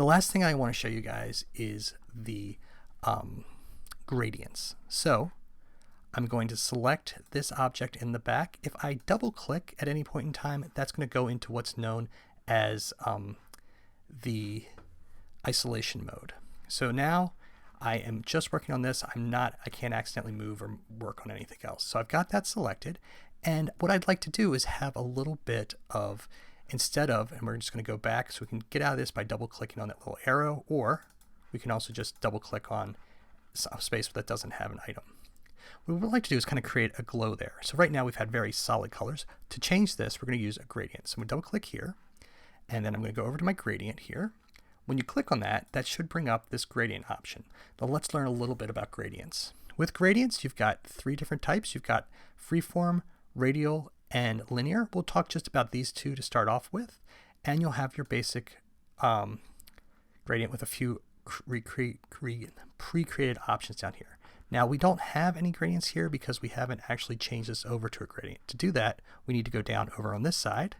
The last thing I want to show you guys is the gradients. So I'm going to select this object in the back. If I double click at any point in time, that's going to go into what's known as the isolation mode. So now I am just working on this. I can't accidentally move or work on anything else. So I've got that selected. And what I'd like to do is have a little bit of, instead of, and we're just going to go back so we can get out of this by double clicking on that little arrow, or we can also just double click on a space that doesn't have an item. What we'd like to do is kind of create a glow there. So right now we've had very solid colors. To change this, we're going to use a gradient. So I'm going to double click here, and then I'm going to go over to my gradient here. When you click on that, that should bring up this gradient option. Now let's learn a little bit about gradients. With gradients, you've got 3 different types. You've got freeform, radial, and linear. We'll talk just about these 2 to start off with, and you'll have your basic gradient with a few pre-created options down here. Now we don't have any gradients here because we haven't actually changed this over to a gradient. To do that, we need to go down over on this side,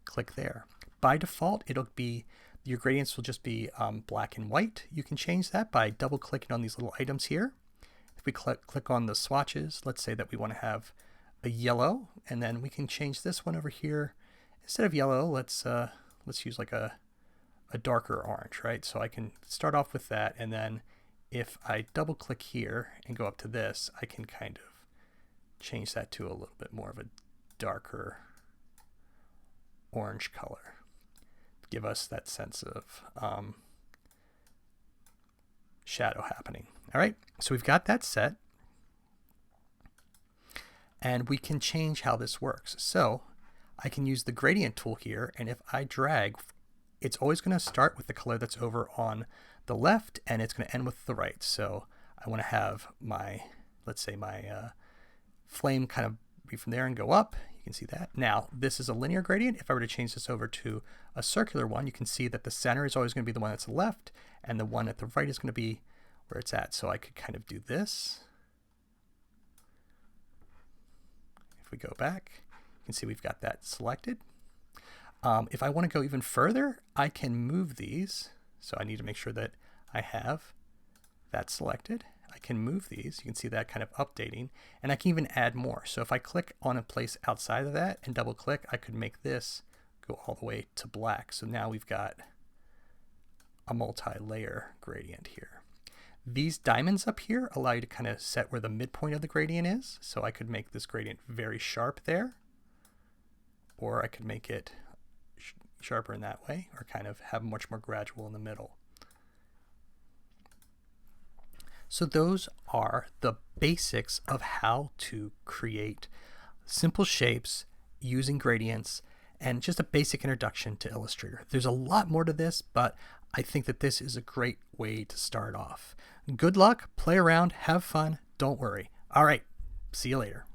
click there. By default, your gradients will just be black and white. You can change that by double clicking on these little items here. If we click on the swatches, let's say that we want to have a yellow, and then we can change this one over here. Instead of yellow, let's use like a darker orange, right? So I can start off with that, and then if I double click here and go up to this, I can kind of change that to a little bit more of a darker orange color. Give us that sense of shadow happening. All right, so we've got that set, and we can change how this works. So I can use the gradient tool here, and if I drag, it's always going to start with the color that's over on the left, and it's going to end with the right. So I want to have my, let's say my flame kind of be from there and go up. You can see that. Now this is a linear gradient. If I were to change this over to a circular one, you can see that the center is always going to be the one that's left, and the one at the right is going to be where it's at. So I could kind of do this. If we go back, you can see we've got that selected. If I want to go even further, I can move these. So I need to make sure that I have that selected. I can move these. You can see that kind of updating, and I can even add more. So if I click on a place outside of that and double click, I could make this go all the way to black. So now we've got a multi-layer gradient here. These diamonds up here allow you to kind of set where the midpoint of the gradient is. So I could make this gradient very sharp there, or I could make it sharper in that way, or kind of have much more gradual in the middle. So those are the basics of how to create simple shapes using gradients, and just a basic introduction to Illustrator. There's a lot more to this, but I think that this is a great way to start off. Good luck, play around, have fun, don't worry. All right, see you later.